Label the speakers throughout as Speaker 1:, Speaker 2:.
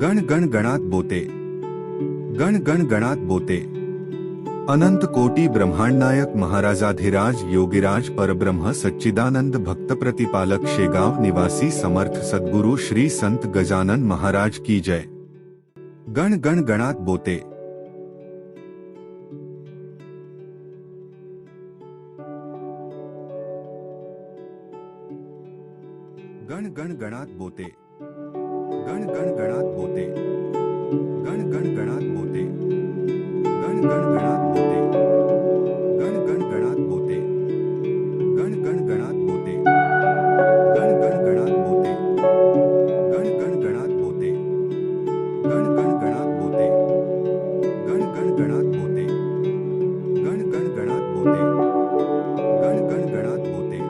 Speaker 1: गण गण गणात बोते, गण गण गणात बोते। अनंत कोटी ब्रह्मांडनायक महाराजाधिराज योगीराज परब्रह्म सच्चिदानंद भक्त प्रतिपालक शेगाव निवासी समर्थ सद्गुरु श्री संत गजानन महाराज की जय। गण गण गणात बोते। गण गण गणात बोते, गण गण गणात बोते, गण गण गणात बोते, गण गण गणात बोते, गण गण गणात बोते, गण गण गणात बोते, गण गण गणात बोते, गण गण गणात बोते, गण गण गणात बोते, गण गण गणात बोते, गण गण गणात बोते, गण गण गणात बोते।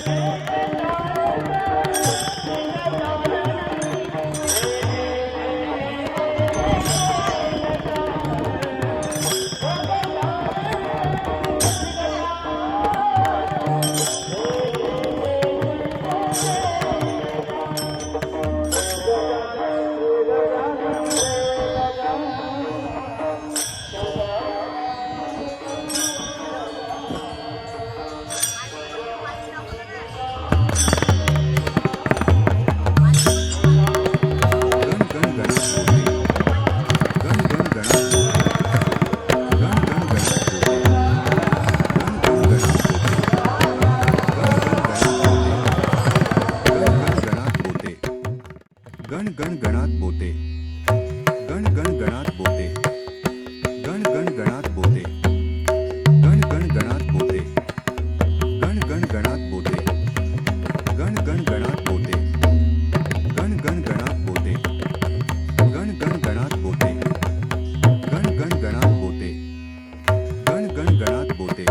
Speaker 1: गण गण गणात बोते गण गण गणात बोते गण गण गणात बोते गण गण गणात बोते गण गण गणात बोते गण गण गणात बोते गण गण गणात बोते गण गण गणात बोते गण गण गणात बोते गण गण गणात बोते गण गण गणात बोते गण गण गणात बोते गण गण गणात बोते गण गण गणात बोते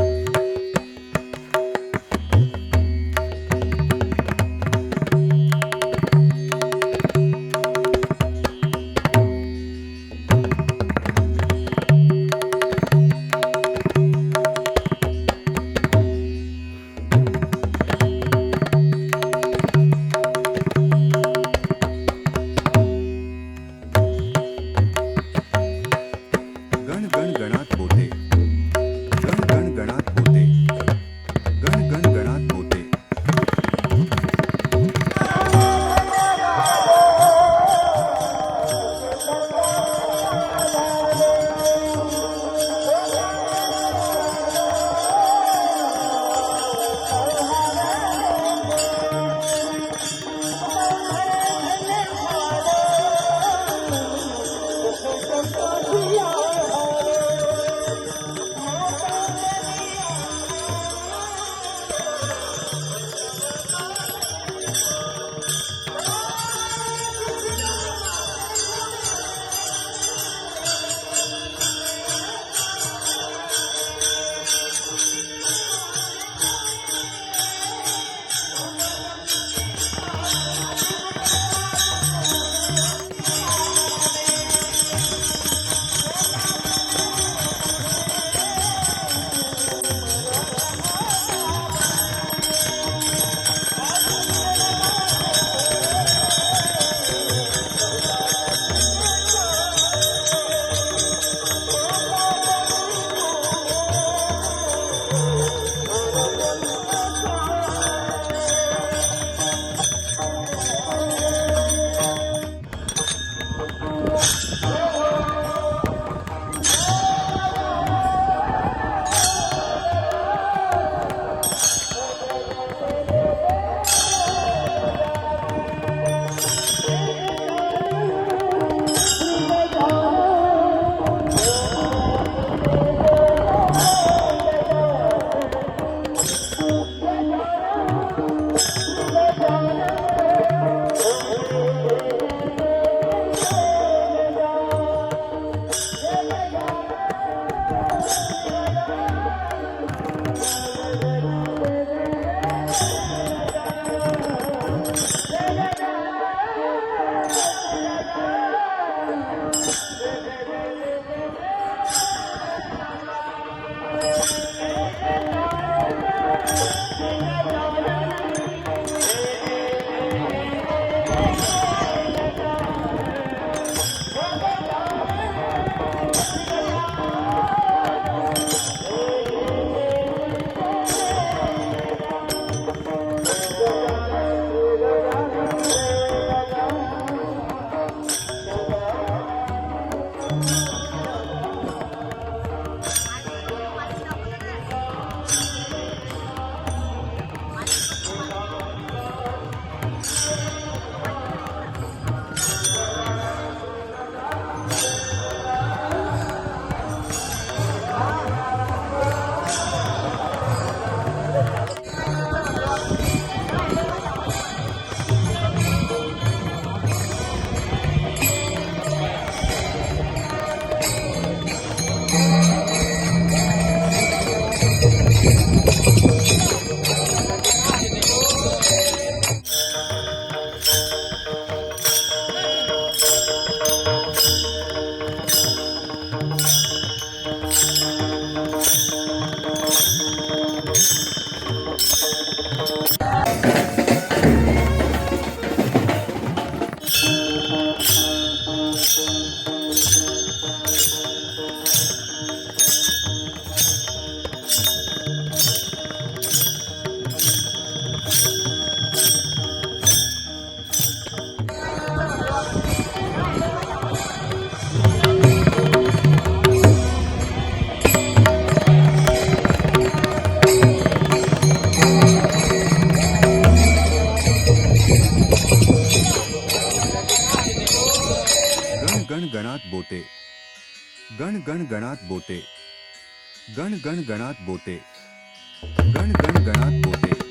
Speaker 1: गण गण गणात बोते. गण गण गणात बोते. गण गण गणात बोते. गण गण गणात बोते.